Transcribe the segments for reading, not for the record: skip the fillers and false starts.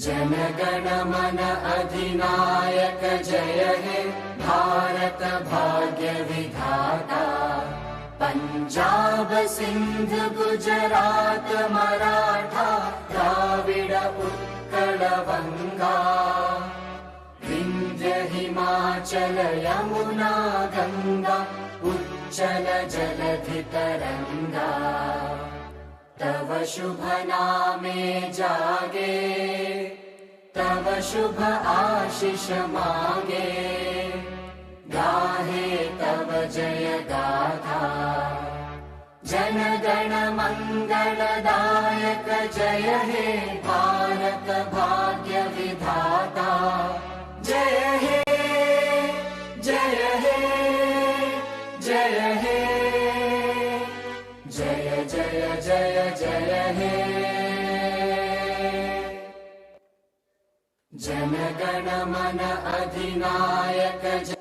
जनगण मन अधिनायक जय हे भारत भाग्य विधाता। पंजाब सिंध गुजरात मराठा द्राविड उत्कल बंगा। विंध्य हिमाचल यमुना गंगा उच्चल जलधि तरंगा। तव शुभ नामे जागे तव शुभ आशीष मागे। गाहे तव जय गाथा जन गण मंगलदायक जय हे भारत भाग्य विधाता। जय हे जय हे जय हे जय जय जय जय हे। जन गण मन अधिनायक जय।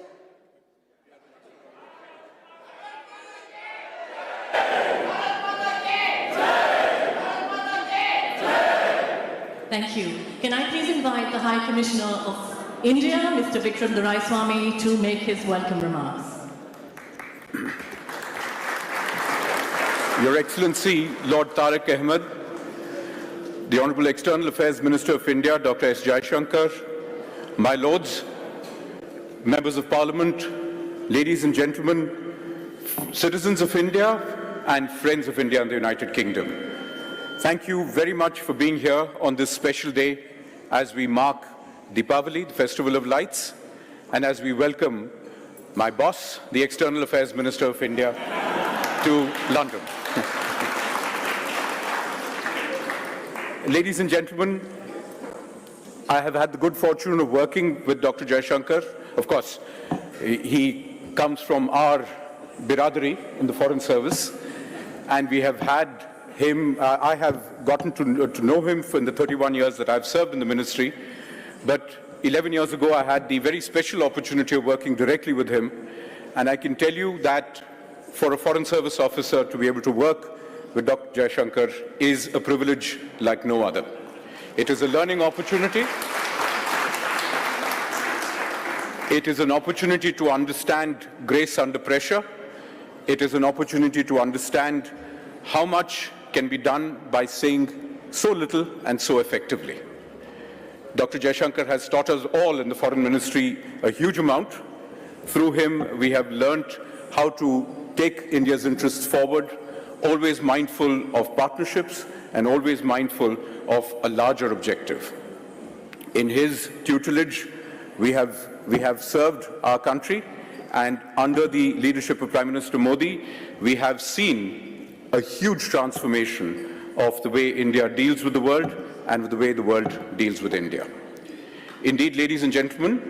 Thank you. Can I please invite the High Commissioner of India, Mr. Vikram Doraiswamy, to make his welcome remarks. Your Excellency, Lord Tariq Ahmed, the Honorable External Affairs Minister of India, Dr. S. Jaishankar, my lords, members of Parliament, ladies and gentlemen, citizens of India and friends of India and the United Kingdom. Thank you very much for being here on this special day as we mark Deepavali, the Festival of Lights, and as we welcome my boss, the External Affairs Minister of India, to London. Ladies and gentlemen, I have had the good fortune of working with Dr. Jaishankar. Of course, he comes from our biradari in the Foreign Service, and we have had him, I have gotten to know him in the 31 years that I've served in the ministry, but 11 years ago I had the very special opportunity of working directly with him, and I can tell you that for a Foreign Service officer to be able to work with Dr. Jaishankar is a privilege like no other. It is a learning opportunity. It is an opportunity to understand grace under pressure. It is an opportunity to understand how much can be done by saying so little and so effectively. Dr. Jaishankar has taught us all in the Foreign Ministry a huge amount. Through him, we have learnt how to take India's interests forward, always mindful of partnerships and always mindful of a larger objective. In his tutelage, we have served our country, and under the leadership of Prime Minister Modi, we have seen a huge transformation of the way India deals with the world and with the way the world deals with India. Indeed, ladies and gentlemen,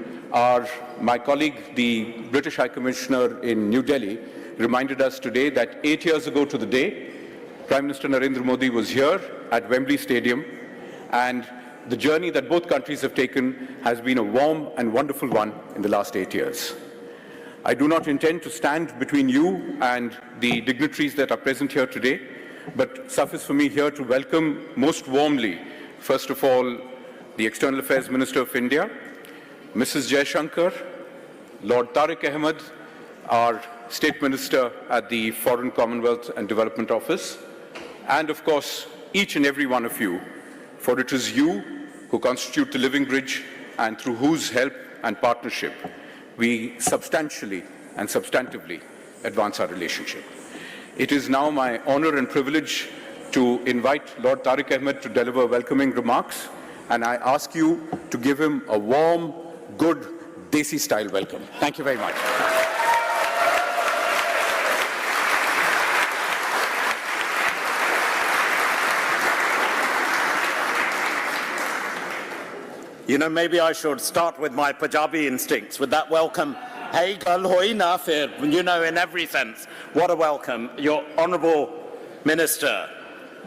my colleague, the British High Commissioner in New Delhi, reminded us today that 8 years ago to the day, Prime Minister Narendra Modi was here at Wembley Stadium, and the journey that both countries have taken has been a warm and wonderful one in the last 8 years. I do not intend to stand between you and the dignitaries that are present here today, but suffice for me here to welcome most warmly, first of all, the External Affairs Minister of India, Mrs. Jaishankar, Lord Tariq Ahmed, our State Minister at the Foreign Commonwealth and Development Office, and of course, each and every one of you, for it is you who constitute the living bridge and through whose help and partnership we substantially and substantively advance our relationship. It is now my honor and privilege to invite Lord Tariq Ahmed to deliver welcoming remarks, and I ask you to give him a warm, good, Desi-style welcome. Thank you very much. You know, maybe I should start with my Punjabi instincts, with that welcome. Hey, gal hoi na fir, you know, in every sense. What a welcome. Your Honourable Minister,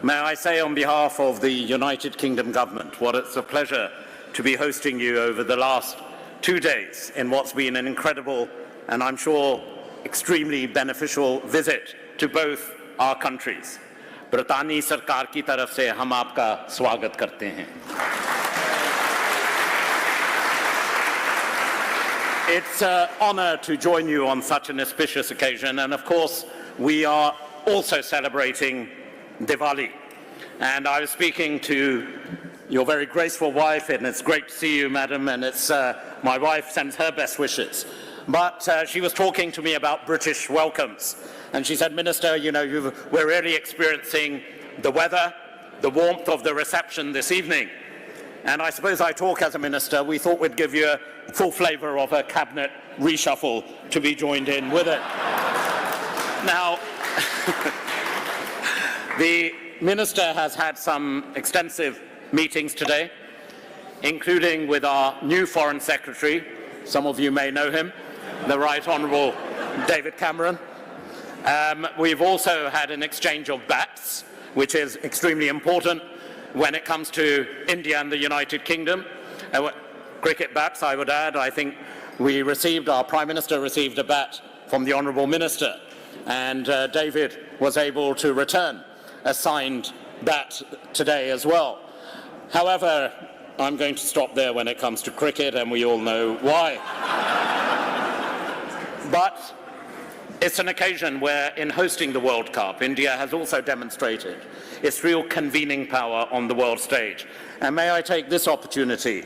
may I say on behalf of the United Kingdom Government, what it's a pleasure to be hosting you over the last 2 days in what's been an incredible and I'm sure extremely beneficial visit to both our countries. ब्रितानी सरकार की तरफ से हम आपका स्वागत करते हैं. It's an honor to join you on such an auspicious occasion, and of course, we are also celebrating Diwali. And I was speaking to your very graceful wife, and it's great to see you, madam, and it's my wife sends her best wishes. But she was talking to me about British welcomes, and she said, Minister, you know, we're really experiencing the weather, the warmth of the reception this evening. And I suppose I talk as a minister. We thought we'd give you a full flavour of a cabinet reshuffle to be joined in with it. Now, the minister has had some extensive meetings today, including with our new Foreign Secretary. Some of you may know him, the Right Honourable David Cameron. We've also had an exchange of bats, which is extremely important when it comes to India and the United Kingdom. Cricket bats, I would add. I think our Prime Minister received a bat from the Honourable Minister, and David was able to return a signed bat today as well. However, I'm going to stop there when it comes to cricket, and we all know why. But it's an occasion where, in hosting the World Cup, India has also demonstrated its real convening power on the world stage. And may I take this opportunity,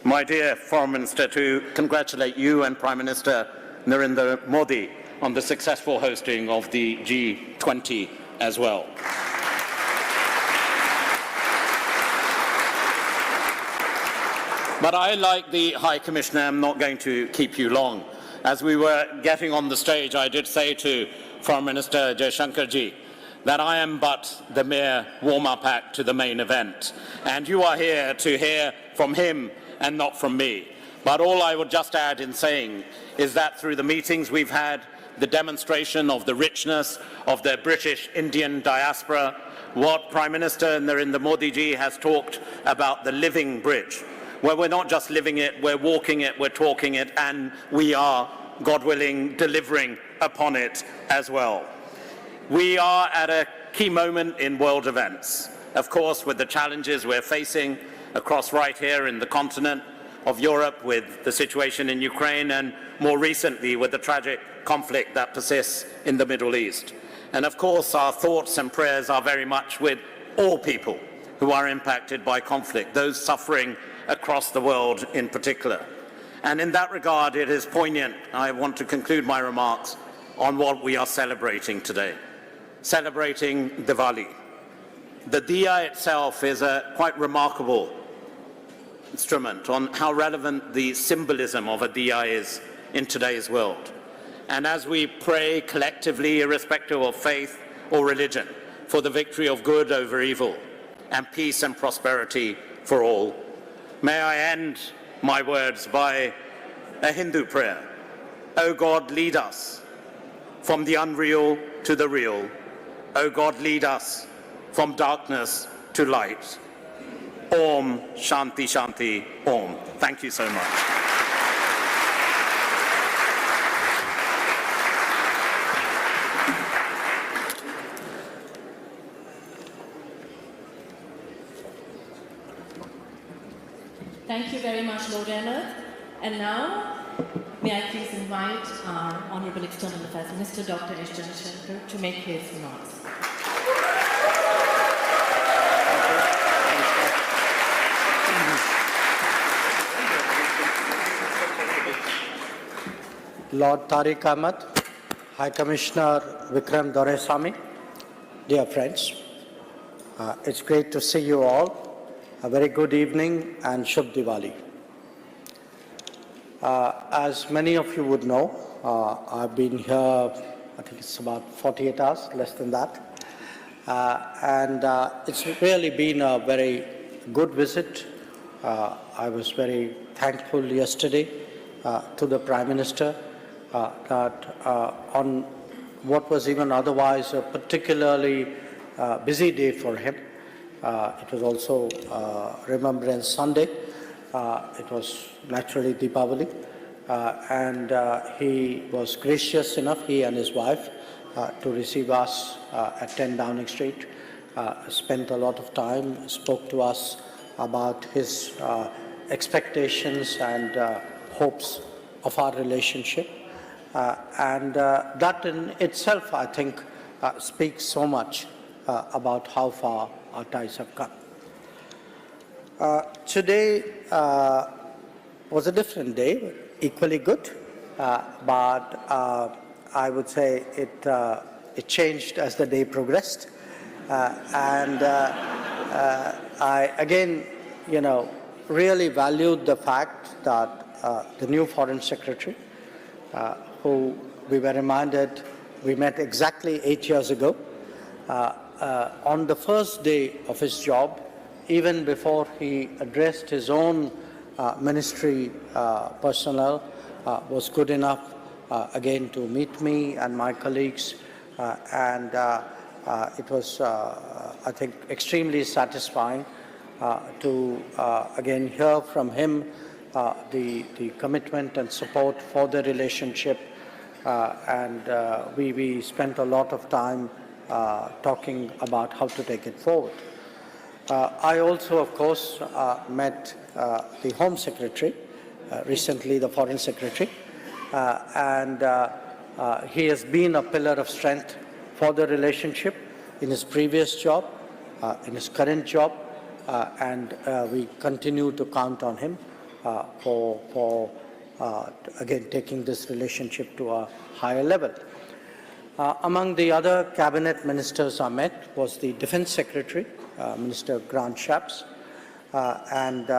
my dear Foreign Minister, to congratulate you and Prime Minister Narendra Modi on the successful hosting of the G20 as well. But I, like the High Commissioner, am not going to keep you long. As we were getting on the stage, I did say to Foreign Minister Jaishankar ji that I am but the mere warm-up act to the main event. And you are here to hear from him and not from me. But all I would just add in saying is that through the meetings we've had, the demonstration of the richness of the British-Indian diaspora, what Prime Minister Narendra Modi ji has talked about the living bridge, where we're not just living it, we're walking it, we're talking it, and we are, God willing, delivering upon it as well. We are at a key moment in world events. Of course, with the challenges we're facing across right here in the continent of Europe, with the situation in Ukraine, and more recently with the tragic conflict that persists in the Middle East. And of course, our thoughts and prayers are very much with all people who are impacted by conflict, those suffering across the world in particular. And in that regard, it is poignant. I want to conclude my remarks on what we are celebrating today. Celebrating Diwali. The Diya itself is a quite remarkable instrument on how relevant the symbolism of a Diya is in today's world. And as we pray collectively, irrespective of faith or religion, for the victory of good over evil and peace and prosperity for all, may I end my words by a Hindu prayer. O God, lead us from the unreal to the real. O God, lead us from darkness to light. Om Shanti Shanti Om. Thank you so much. Thank you very much, Lord Ahmed. And now, may I please invite our Honourable External Affairs Minister, Dr. Jaishankar, to make his remarks. Lord Tariq Ahmed, High Commissioner Vikram Doraisamy, dear friends, it's great to see you all. A very good evening and Shubh Diwali. As many of you would know, I've been here, I think it's about 48 hours, less than that. And it's really been a very good visit. I was very thankful yesterday to the Prime Minister that on what was even otherwise a particularly busy day for him, it was also Remembrance Sunday. It was naturally Deepavali. And he was gracious enough, he and his wife, to receive us at 10 Downing Street. Spent a lot of time, spoke to us about his expectations and hopes of our relationship. And that in itself, I think, speaks so much about how far our ties have come. Today was a different day, equally good, but I would say it changed as the day progressed. I, again, really valued the fact that the new Foreign Secretary, who we were reminded we met exactly 8 years ago, on the first day of his job, even before he addressed his own ministry personnel, was good enough again to meet me and my colleagues, and it was, I think, extremely satisfying to again hear from him the commitment and support for the relationship, and we spent a lot of time talking about how to take it forward. I also, of course, met the Home Secretary, recently the Foreign Secretary, and he has been a pillar of strength for the relationship in his previous job, in his current job, and we continue to count on him for again, taking this relationship to a higher level. Among the other cabinet ministers I met was the Defense Secretary, Minister Grant Shapps, and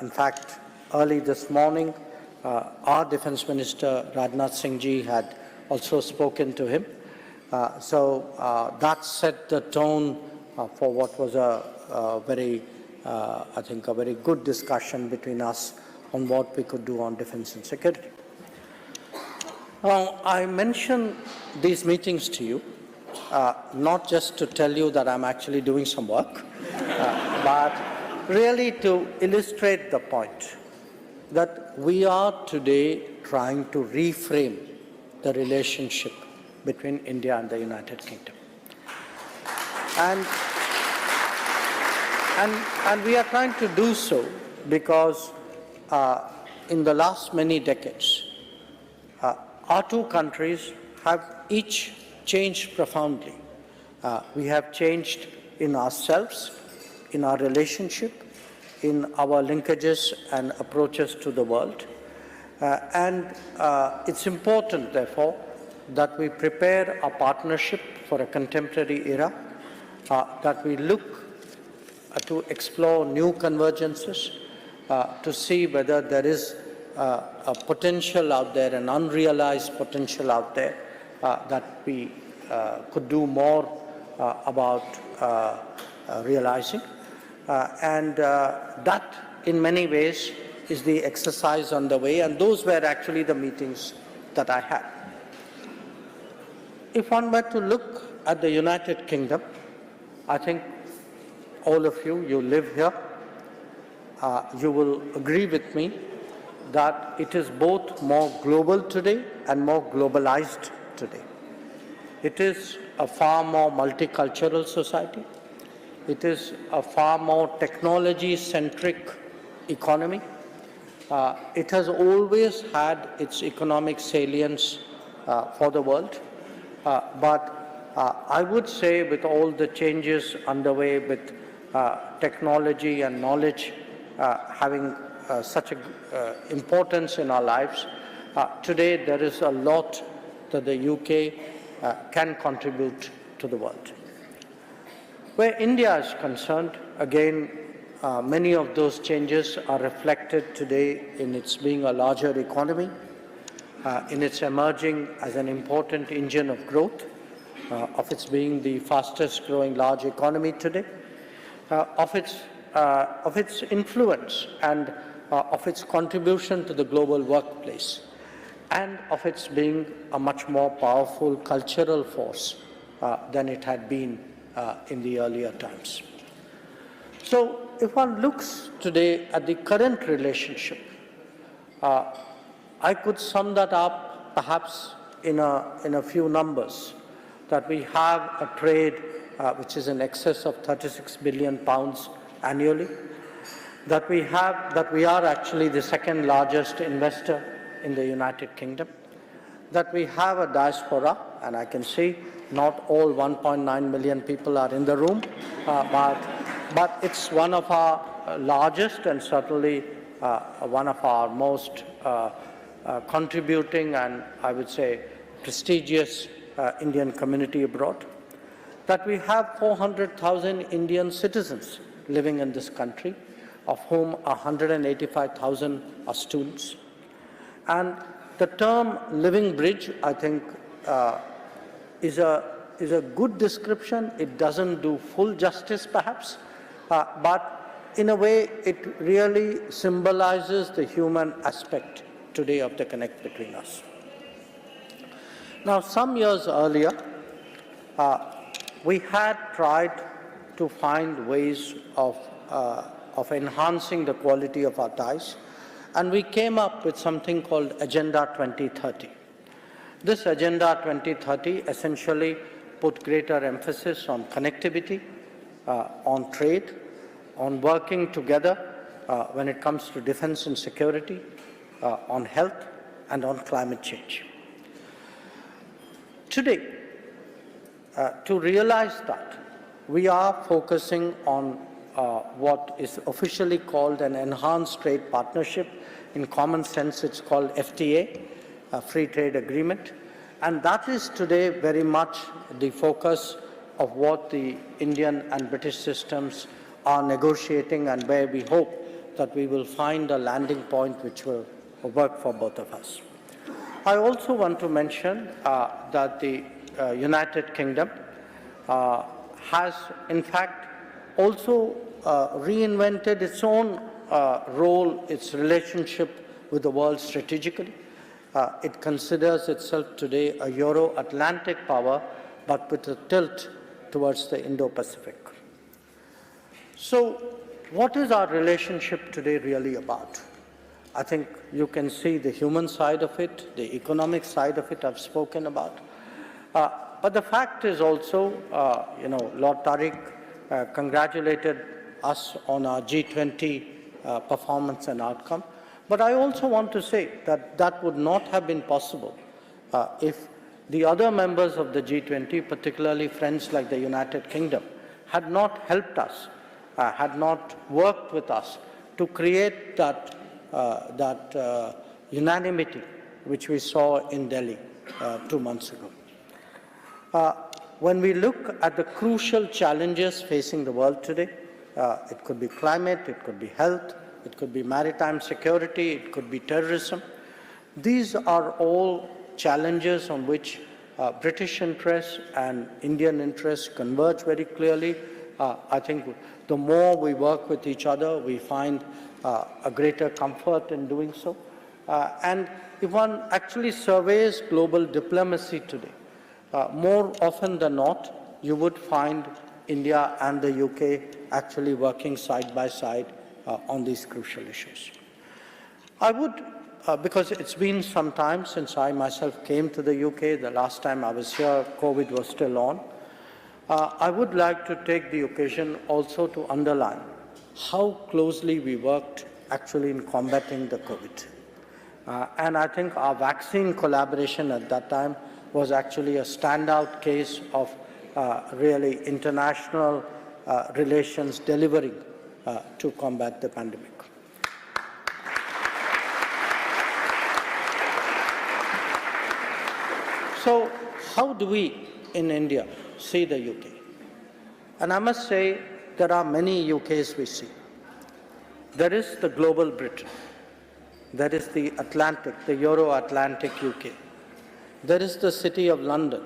in fact, early this morning, our Defense Minister Rajnath Singh Ji had also spoken to him. So that set the tone for what was a very, I think, a very good discussion between us on what we could do on defense and security. Now, I mention these meetings to you, not just to tell you that I'm actually doing some work, but really to illustrate the point that we are today trying to reframe the relationship between India and the United Kingdom. And we are trying to do so because in the last many decades, our two countries have each changed profoundly. We have changed in ourselves, in our relationship, in our linkages and approaches to the world. And it's important, therefore, that we prepare a partnership for a contemporary era, that we look to explore new convergences, to see whether there is a potential out there, an unrealized potential out there that we could do more about realizing. And that, in many ways, is the exercise underway, and those were actually the meetings that I had. If one were to look at the United Kingdom, I think all of you live here, you will agree with me that it is both more global today and more globalized today. It is a far more multicultural society. It is a far more technology-centric economy. It has always had its economic salience for the world, but I would say with all the changes underway with technology and knowledge having such an importance in our lives, today there is a lot that the UK can contribute to the world. Where India is concerned, again, many of those changes are reflected today in its being a larger economy, in its emerging as an important engine of growth, of its being the fastest growing large economy today, of its influence and of its contribution to the global workplace, and of its being a much more powerful cultural force than it had been in the earlier times. So if one looks today at the current relationship, I could sum that up perhaps in a few numbers, that we have a trade which is in excess of £36 billion annually, that we are actually the second largest investor in the United Kingdom, that we have a diaspora, and I can see not all 1.9 million people are in the room, but it's one of our largest and certainly one of our most contributing and, I would say, prestigious Indian community abroad. That we have 400,000 Indian citizens living in this country, of whom 185,000 are students. And the term living bridge, I think, is a good description. It doesn't do full justice, perhaps, but in a way, it really symbolizes the human aspect today of the connect between us. Now, some years earlier, we had tried to find ways of enhancing the quality of our ties, and we came up with something called Agenda 2030. This Agenda 2030 essentially put greater emphasis on connectivity, on trade, on working together when it comes to defense and security, on health, and on climate change. Today, to realize that, we are focusing on what is officially called an enhanced trade partnership. In common sense, it's called FTA, a free trade agreement. And that is today very much the focus of what the Indian and British systems are negotiating, and where we hope that we will find a landing point which will work for both of us. I also want to mention that the United Kingdom has, in fact, also reinvented its own role, its relationship with the world strategically. It considers itself today a Euro-Atlantic power, but with a tilt towards the Indo-Pacific. So, what is our relationship today really about? I think you can see the human side of it, the economic side of it I've spoken about. But the fact is also, Lord Tariq congratulated us on our G20 performance and outcome. But I also want to say that that would not have been possible if the other members of the G20, particularly friends like the United Kingdom, had not helped us, had not worked with us to create that unanimity which we saw in Delhi 2 months ago. When we look at the crucial challenges facing the world today, it could be climate, it could be health, it could be maritime security, it could be terrorism. These are all challenges on which British interests and Indian interests converge very clearly. I think the more we work with each other, we find a greater comfort in doing so. And if one actually surveys global diplomacy today, more often than not, you would find India and the UK actually working side by side on these crucial issues. I would, because it's been some time since I myself came to the UK, the last time I was here, COVID was still on, I would like to take the occasion also to underline how closely we worked actually in combating the COVID. And I think our vaccine collaboration at that time was actually a standout case of really international relations delivering to combat the pandemic. So how do we in India see the UK? And I must say there are many UKs we see. There is the global Britain. There is the Atlantic, the Euro-Atlantic UK. There is the City of London,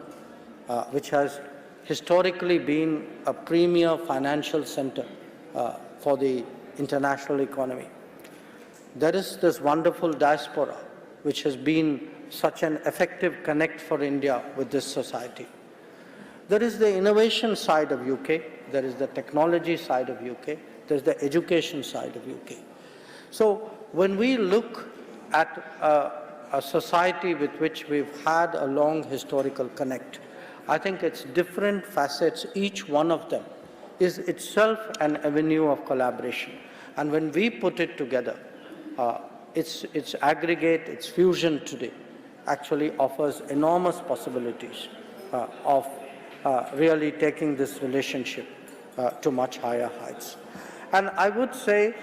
which has historically been a premier financial center for the international economy. There is this wonderful diaspora, which has been such an effective connect for India with this society. There is the innovation side of UK, there is the technology side of UK, there is the education side of UK. So when we look at a society with which we've had a long historical connect, I think it's different facets, each one of them is itself an avenue of collaboration. And when we put it together, its aggregate, its fusion today actually offers enormous possibilities of really taking this relationship to much higher heights. And I would say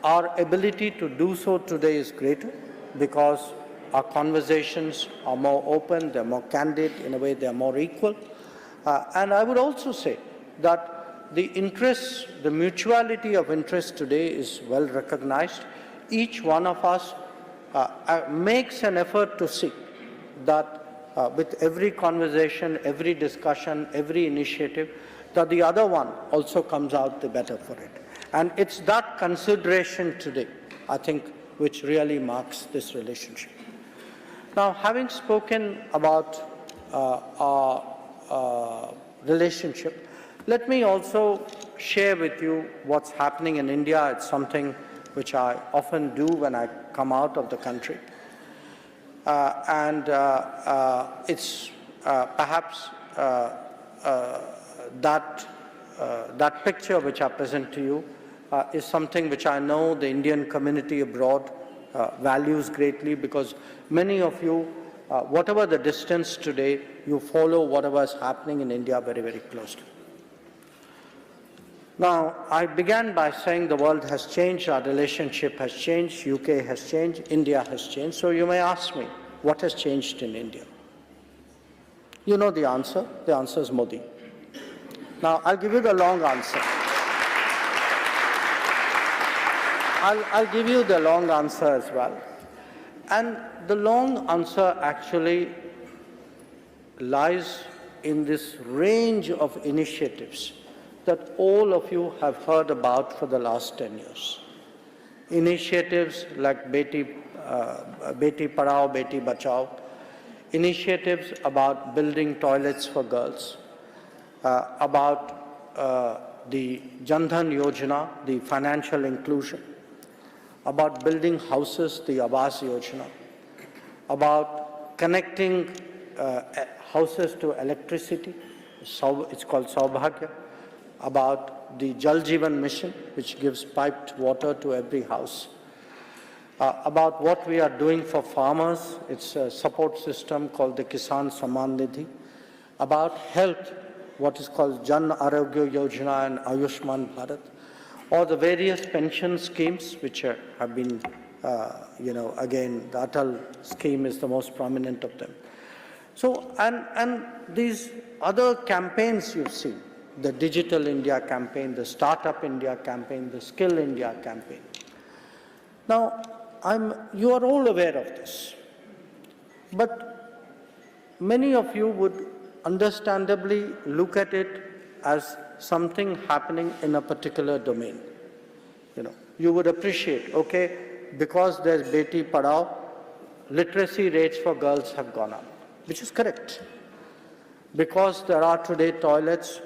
our ability to do so today is greater because our conversations are more open, they're more candid, in a way they're more equal. And I would also say that the interests, the mutuality of interest today is well recognized. Each one of us makes an effort to see that with every conversation, every discussion, every initiative, that the other one also comes out the better for it. And it's that consideration today, I think, which really marks this relationship. Now, having spoken about our relationship, let me also share with you what's happening in India. It's something which I often do when I come out of the country. It's perhaps that picture which I present to you is something which I know the Indian community abroad values greatly, because many of you, whatever the distance today, you follow whatever is happening in India very, very closely. Now, I began by saying the world has changed, our relationship has changed, UK has changed, India has changed. So you may ask me, what has changed in India? You know the answer. The answer is Modi. Now, I'll give you the long answer. I'll give you the long answer as well. And the long answer actually lies in this range of initiatives that all of you have heard about for the last 10 years. Initiatives like Beti Padhao, Beti Bachao, initiatives about building toilets for girls, about the Jan Dhan Yojana, the financial inclusion, about building houses, the Awas Yojana, about connecting houses to electricity, it's called Saubhagya, about the Jal Jeevan Mission, which gives piped water to every house, about what we are doing for farmers, it's a support system called the Kisan Samman Nidhi, about health, what is called Jan Arogya Yojana and Ayushman Bharat, or the various pension schemes which have been, again, the Atal scheme is the most prominent of them. So, and these other campaigns you've seen, the Digital India campaign, the Startup India campaign, the Skill India campaign. Now, you are all aware of this, but many of you would understandably look at it as something happening in a particular domain. You would appreciate, okay, because there's Beti Padhao, literacy rates for girls have gone up, which is correct. Because there are today toilets,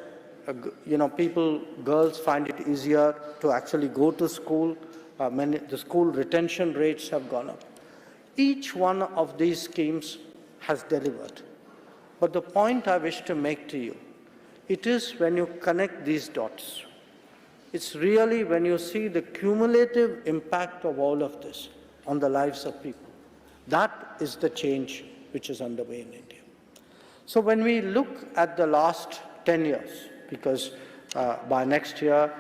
girls find it easier to actually go to school. The school retention rates have gone up. Each one of these schemes has delivered. But the point I wish to make to you, it is when you connect these dots, it's really when you see the cumulative impact of all of this on the lives of people. That is the change which is underway in India. So when we look at the last 10 years, because by next year,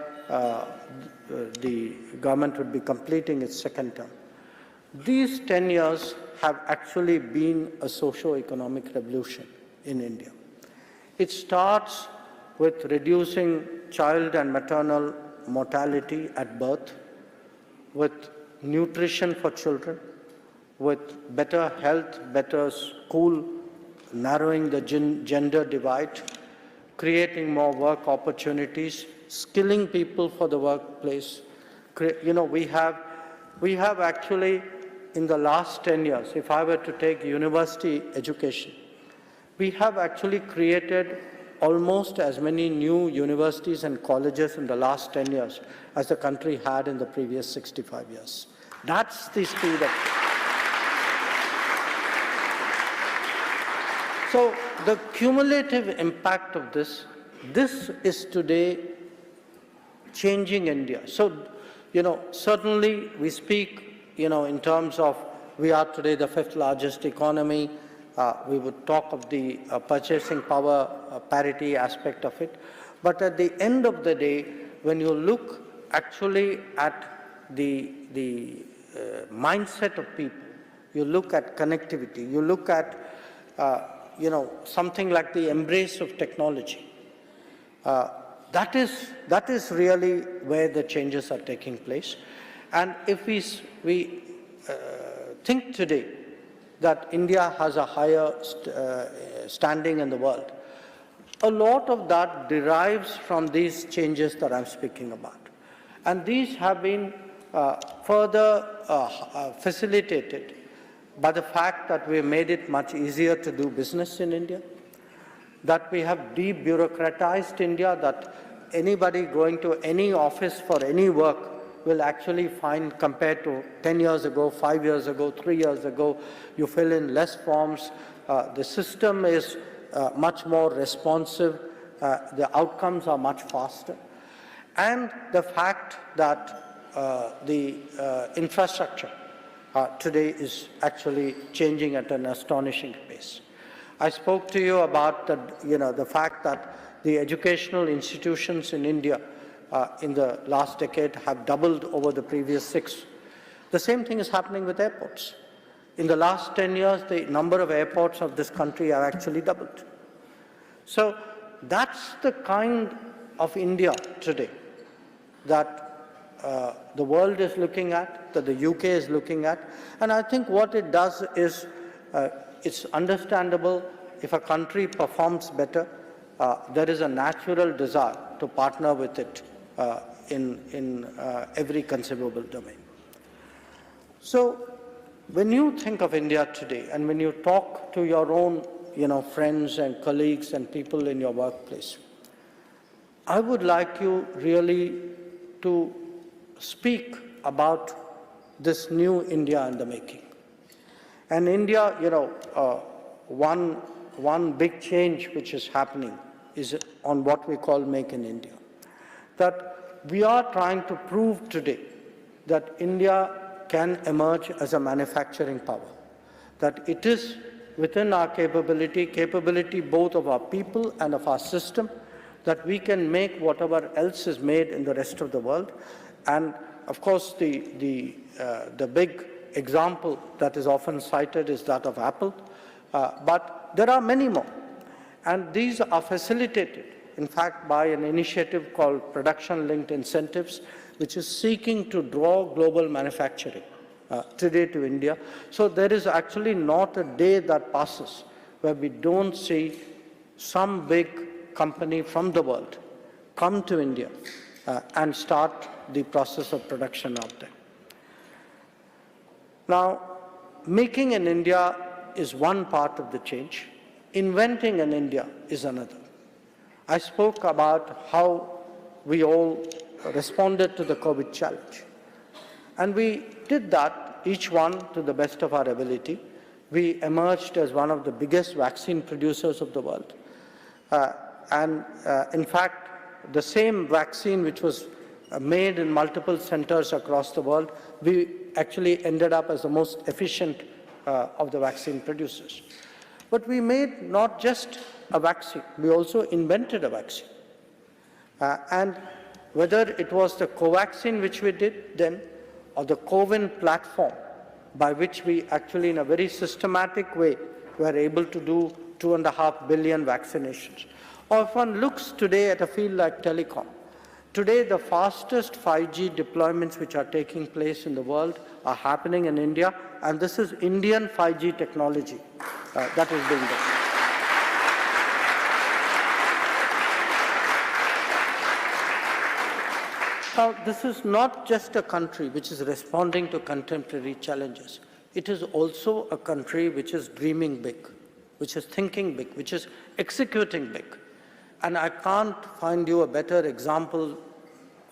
the government would be completing its second term. These 10 years have actually been a socio-economic revolution in India. It starts with reducing child and maternal mortality at birth, with nutrition for children, with better health, better school, narrowing the gender divide, creating more work opportunities, skilling people for the workplace. We have actually, in the last 10 years, if I were to take university education, we have actually created almost as many new universities and colleges in the last 10 years as the country had in the previous 65 years. That's the speed of. So the cumulative impact of this is today changing India. So, certainly we speak in terms of we are today the 5th largest economy. We would talk of the purchasing power parity aspect of it. But at the end of the day, when you look actually at the mindset of people, you look at connectivity, you look at something like the embrace of technology. That is really where the changes are taking place. And if we think today that India has a higher standing in the world, a lot of that derives from these changes that I'm speaking about. And these have been further facilitated by the fact that we have made it much easier to do business in India, that we have de-bureaucratized India, that anybody going to any office for any work will actually find, compared to 10 years ago, 5 years ago, 3 years ago, you fill in less forms. The system is much more responsive. The outcomes are much faster. And the fact that the infrastructure today is actually changing at an astonishing pace. I spoke to you about the fact that the educational institutions in India in the last decade have doubled over the previous 6. The same thing is happening with airports. In the last 10 years, the number of airports of this country have actually doubled. So that's the kind of India today that the world is looking at, that the UK is looking at. And I think what it does is, it's understandable if a country performs better, there is a natural desire to partner with it in every conceivable domain. So when you think of India today, and when you talk to your own friends and colleagues and people in your workplace, I would like you really to speak about this new India in the making. And India, one big change which is happening is on what we call Make in India. That we are trying to prove today that India can emerge as a manufacturing power, that it is within our capability both of our people and of our system, that we can make whatever else is made in the rest of the world. And of course, the big example that is often cited is that of Apple, but there are many more. And these are facilitated, in fact, by an initiative called Production-Linked Incentives, which is seeking to draw global manufacturing today to India. So there is actually not a day that passes where we don't see some big company from the world come to India and start the process of production out there. Now, making in India is one part of the change. Inventing in India is another. I spoke about how we all responded to the COVID challenge. And we did that, each one to the best of our ability. We emerged as one of the biggest vaccine producers of the world. In fact, the same vaccine which was made in multiple centers across the world, we actually ended up as the most efficient of the vaccine producers. But we made not just a vaccine, we also invented a vaccine. And whether it was the Covaxin which we did then, or the CoWIN platform, by which we actually in a very systematic way were able to do 2.5 billion vaccinations. Or if one looks today at a field like telecom, today the fastest 5G deployments which are taking place in the world are happening in India, and this is Indian 5G technology that is being done. Now, this is not just a country which is responding to contemporary challenges. It is also a country which is dreaming big, which is thinking big, which is executing big. And I can't find you a better example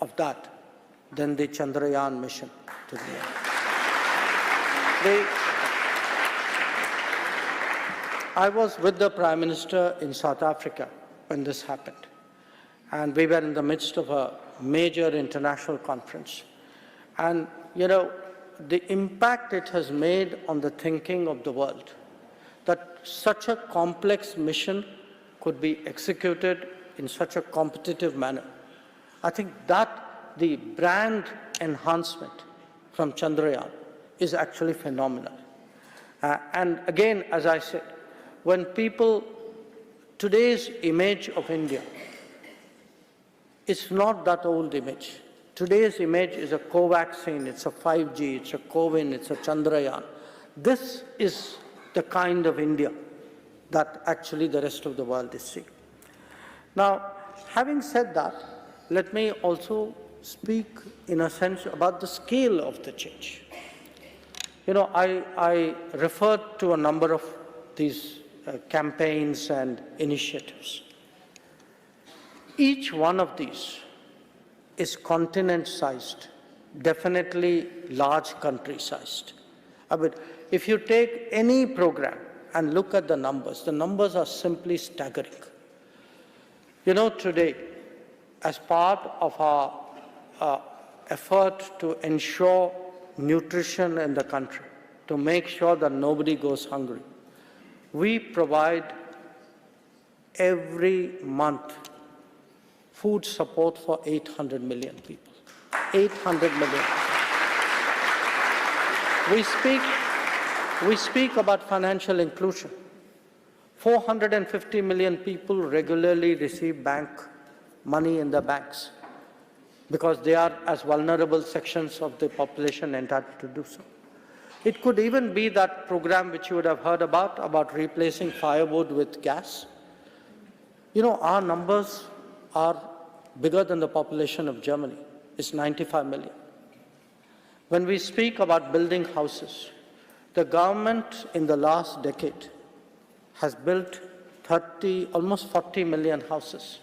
of that than the Chandrayaan mission to the moon. I was with the Prime Minister in South Africa when this happened. And we were in the midst of a major international conference. And, the impact it has made on the thinking of the world, that such a complex mission could be executed in such a competitive manner. I think that the brand enhancement from Chandrayaan is actually phenomenal. And again, as I said, when people, today's image of India, it's not that old image. Today's image is a co-vaccine, it's a 5G, it's a COVID, it's a Chandrayaan. This is the kind of India that actually the rest of the world is seeing. Now, having said that, let me also speak in a sense about the scale of the change. You know, I referred to a number of these campaigns and initiatives. Each one of these is continent-sized, definitely large country-sized. I mean, if you take any program and look at the numbers are simply staggering. You know, today, as part of our effort to ensure nutrition in the country, to make sure that nobody goes hungry, we provide every month food support for 800 million people. 800 million. We speak about financial inclusion. 450 million people regularly receive bank money in the banks because they are as vulnerable sections of the population entitled to do so. It could even be that program which you would have heard about replacing firewood with gas. You know, our numbers are bigger than the population of Germany. It's 95 million. When we speak about building houses, the government in the last decade has built almost 40 million houses.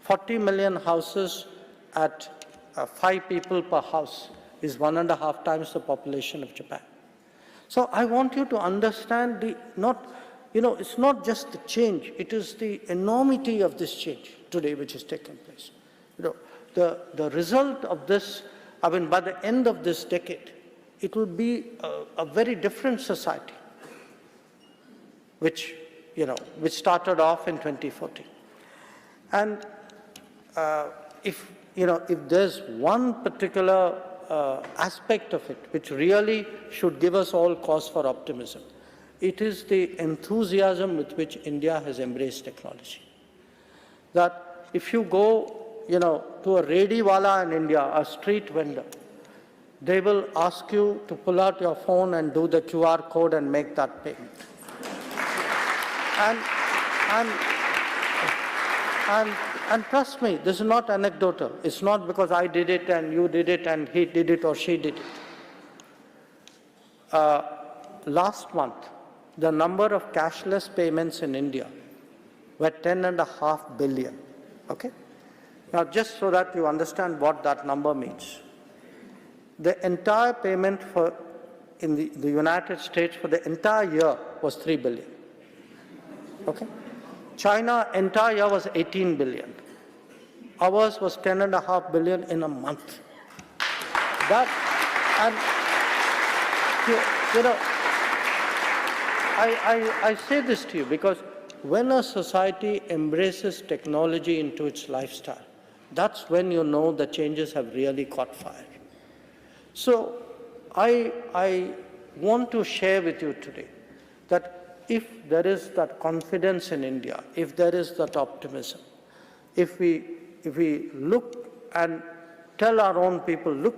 40 million houses at 5 people per house is 1.5 times the population of Japan. So I want you to understand it's not just the change, it is the enormity of this change today which is taking place. You know, the result of this, I mean, by the end of this decade, it will be a very different society, which started off in 2014. And if there's one particular aspect of it which really should give us all cause for optimism, it is the enthusiasm with which India has embraced technology. That if you go, to a rediwala in India, a street vendor, they will ask you to pull out your phone and do the QR code and make that payment. And trust me, this is not anecdotal. It's not because I did it and you did it and he did it or she did it. Last month, the number of cashless payments in India were 10.5 billion. Okay? Now, just so that you understand what that number means. The entire payment in the United States for the entire year was 3 billion. Okay? China entire year was 18 billion. Ours was 10.5 billion in a month. I say this to you because when a society embraces technology into its lifestyle, that's when you know the changes have really caught fire. So I want to share with you today that if there is that confidence in India, if there is that optimism, if we look and tell our own people, look,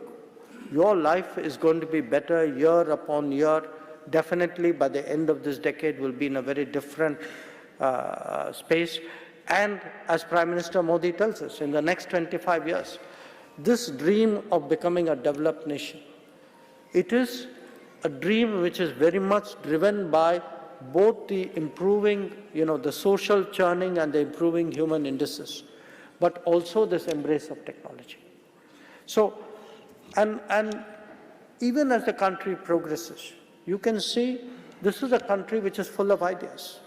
your life is going to be better year upon year, definitely by the end of this decade we'll be in a very different space. And as Prime Minister Modi tells us, in the next 25 years, this dream of becoming a developed nation, it is a dream which is very much driven by both the improving, the social churning and the improving human indices, but also this embrace of technology. So, and even as the country progresses, you can see this is a country which is full of ideas.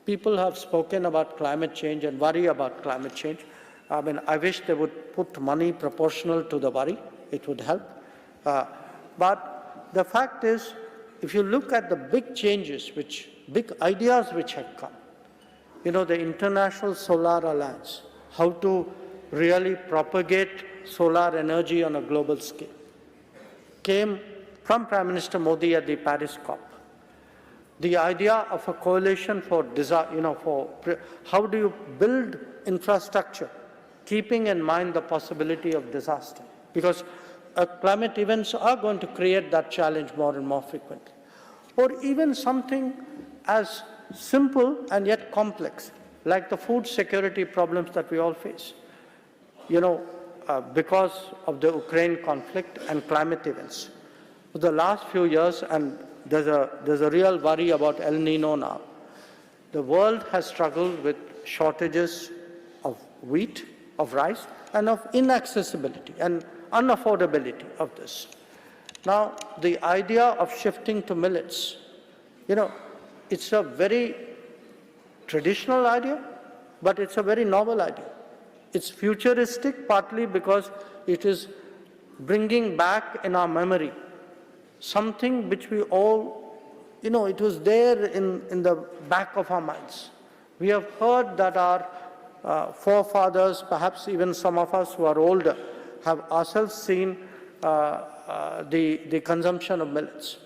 People have spoken about climate change and worry about climate change. I mean, I wish they would put money proportional to the worry. It would help. But the fact is, if you look at the big changes, big ideas which have come, the International Solar Alliance, how to really propagate solar energy on a global scale, came from Prime Minister Modi at the Paris COP. The idea of a coalition for how do you build infrastructure, keeping in mind the possibility of disaster, because climate events are going to create that challenge more and more frequently. Or even something as simple and yet complex, like the food security problems that we all face, because of the Ukraine conflict and climate events. For the last few years, and there's a real worry about El Nino now, the world has struggled with shortages of wheat, of rice, and of inaccessibility and unaffordability of this. Now, the idea of shifting to millets, it's a very traditional idea, but it's a very novel idea. It's futuristic, partly because it is bringing back in our memory something which we all, it was there in the back of our minds. We have heard that our forefathers, perhaps even some of us who are older, have ourselves seen the consumption of millets.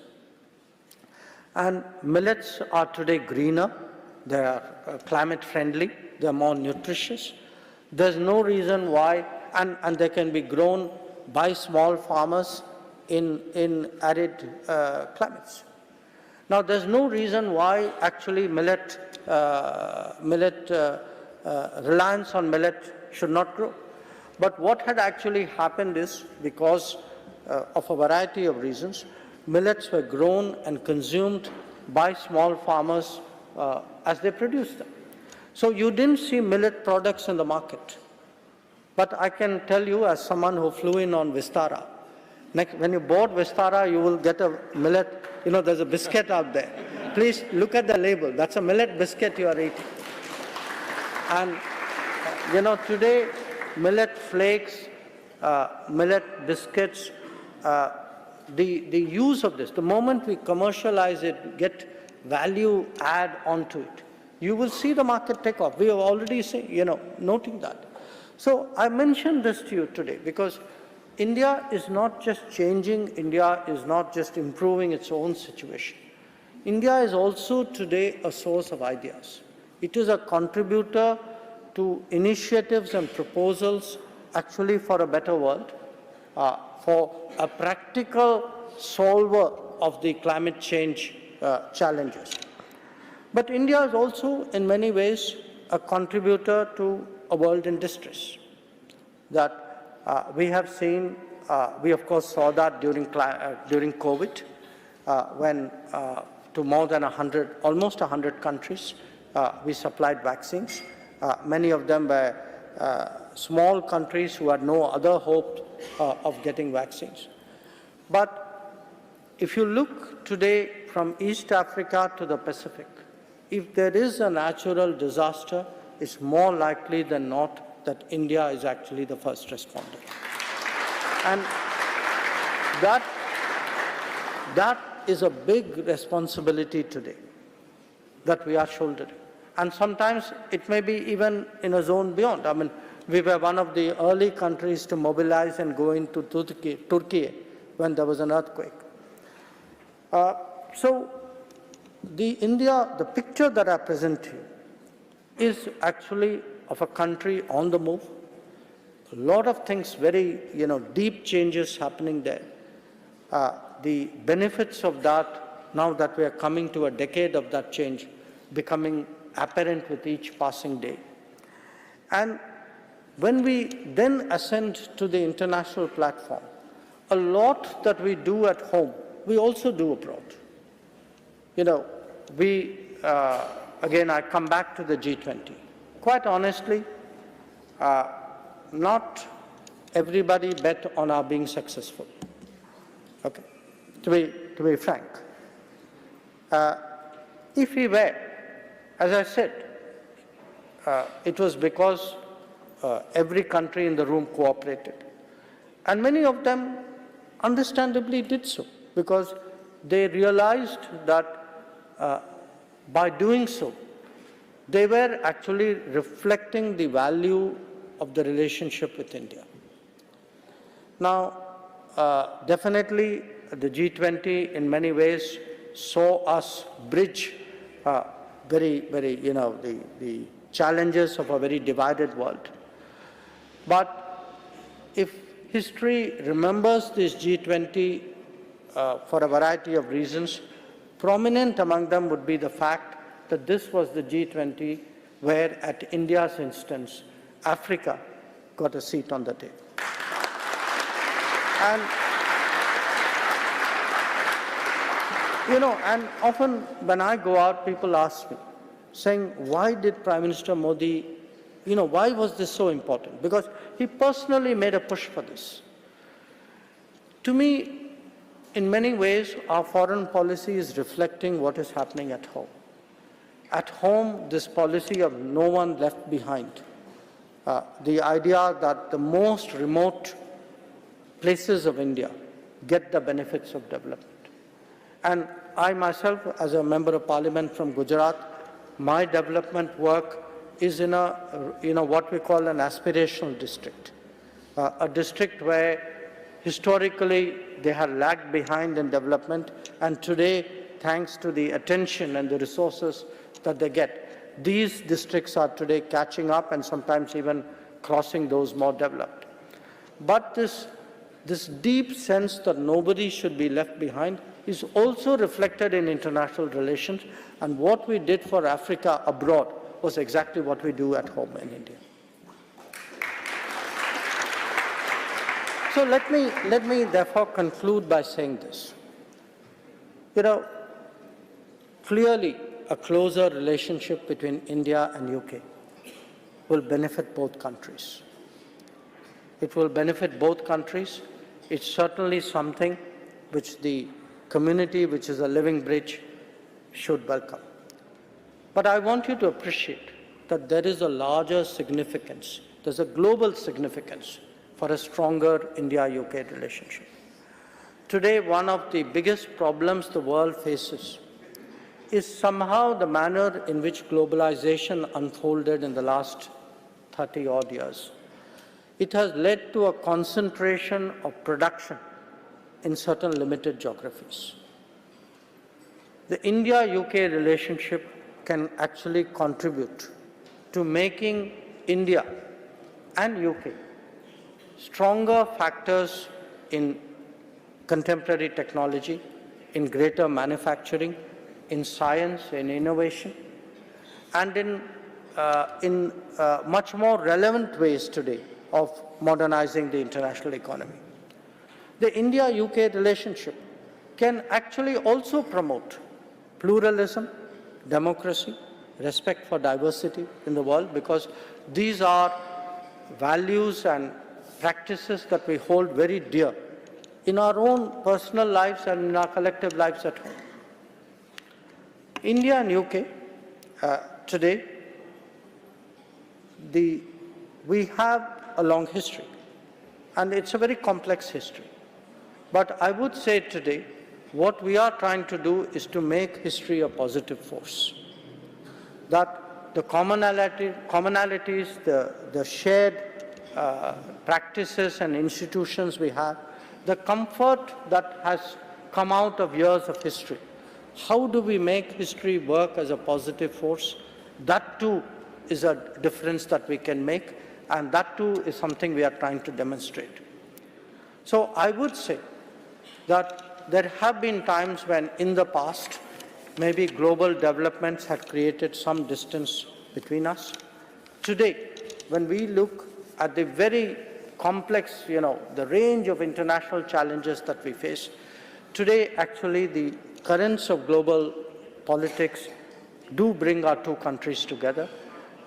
And millets are today greener, they are climate friendly, they are more nutritious. There's no reason why, and they can be grown by small farmers in arid climates. Now, there's no reason why actually reliance on millet should not grow. But what had actually happened is, because of a variety of reasons, millets were grown and consumed by small farmers as they produced them. So you didn't see millet products in the market. But I can tell you, as someone who flew in on Vistara, when you board Vistara, you will get a millet, there's a biscuit out there. Please look at the label. That's a millet biscuit you are eating. And, today, millet flakes, millet biscuits, the use of this, the moment we commercialize it, get value add onto it, you will see the market take off. We have already seen, noting that. So I mentioned this to you today because India is not just changing, India is not just improving its own situation. India is also today a source of ideas. It is a contributor to initiatives and proposals actually for a better world, for a practical solver of the climate change challenges. But India is also in many ways a contributor to a world in distress. That we have seen, we of course saw that during COVID, when to more than almost 100 countries, we supplied vaccines. Many of them were small countries who had no other hope of getting vaccines. But if you look today from East Africa to the Pacific, if there is a natural disaster, it's more likely than not that India is actually the first responder. And that is a big responsibility today that we are shouldering. And sometimes it may be even in a zone beyond. I mean, we were one of the early countries to mobilize and go into Turkey when there was an earthquake. So the picture that I present to you is actually of a country on the move. A lot of things, very deep changes happening there. The benefits of that, now that we are coming to a decade of that change, becoming apparent with each passing day. And when we then ascend to the international platform, a lot that we do at home, we also do abroad. Again, I come back to the G20. Quite honestly, not everybody bet on our being successful. Okay, to be frank. If we were, as I said, it was because every country in the room cooperated. And many of them understandably did so. because they realized that by doing so, they were actually reflecting the value of the relationship with India. Now, definitely the G20 in many ways saw us bridge the challenges of a very divided world. But if history remembers this G20 for a variety of reasons, prominent among them would be the fact that this was the G20 where, at India's instance, Africa got a seat on the table. And, and often when I go out, people ask me, saying, why did Prime Minister Modi, why was this so important? Because he personally made a push for this. To me, in many ways, our foreign policy is reflecting what is happening at home. At home, this policy of no one left behind, the idea that the most remote places of India get the benefits of development. And I myself, as a member of parliament from Gujarat, my development work is in what we call an aspirational district, a district where historically they had lagged behind in development, and today, thanks to the attention and the resources that they get, these districts are today catching up and sometimes even crossing those more developed. But this deep sense that nobody should be left behind is also reflected in international relations, and what we did for Africa abroad was exactly what we do at home in India. So let me therefore conclude by saying this. Clearly a closer relationship between India and UK will benefit both countries. It will benefit both countries. It's certainly something which the community, which is a living bridge, should welcome. But I want you to appreciate that there is a larger significance, there's a global significance for a stronger India-UK relationship. Today, one of the biggest problems the world faces is somehow the manner in which globalization unfolded in the last 30-odd years. It has led to a concentration of production in certain limited geographies. The India-UK relationship can actually contribute to making India and UK stronger factors in contemporary technology, in greater manufacturing, in science, in innovation, and in much more relevant ways today of modernizing the international economy. The India-UK relationship can actually also promote pluralism, democracy, respect for diversity in the world, because these are values and practices that we hold very dear in our own personal lives and in our collective lives at home. India and UK today, we have a long history, and it's a very complex history. But I would say today, what we are trying to do is to make history a positive force. That the commonalities, the shared practices and institutions we have, the comfort that has come out of years of history, how do we make history work as a positive force? That too is a difference that we can make, and that too is something we are trying to demonstrate. So I would say that there have been times when in the past, maybe global developments had created some distance between us. Today, when we look at the very complex, the range of international challenges that we face, today actually the currents of global politics do bring our two countries together.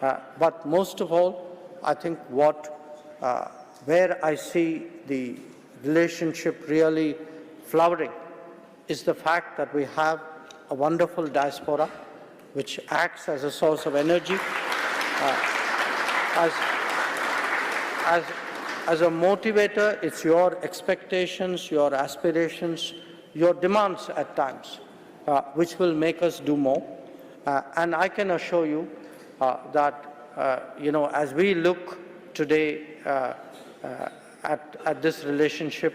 But most of all, I think where I see the relationship really flowering is the fact that we have a wonderful diaspora which acts as a source of energy, as a motivator. It's your expectations, your aspirations, your demands at times, which will make us do more. And I can assure you that, as we look today at this relationship,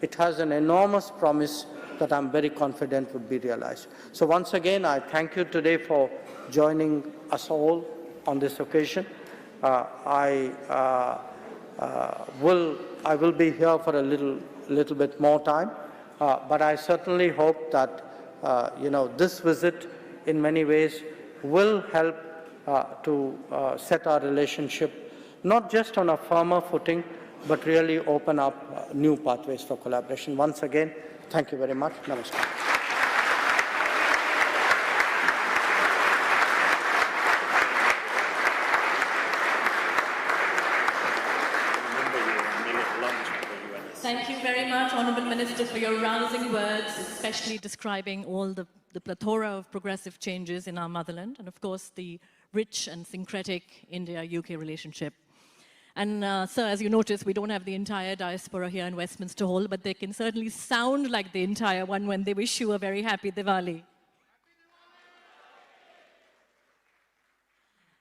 it has an enormous promise that I'm very confident would be realized. So once again, I thank you today for joining us all on this occasion. I will be here for a little bit more time, but I certainly hope that this visit in many ways will help to set our relationship not just on a firmer footing, but really open up new pathways for collaboration. Once again, thank you very much. Namaskar. Thank you very much, Honourable Minister, for your rousing words, especially describing all the plethora of progressive changes in our motherland, and of course the rich and syncretic India-UK relationship. And sir, as you notice, we don't have the entire diaspora here in Westminster Hall, but they can certainly sound like the entire one when they wish you a very happy Diwali.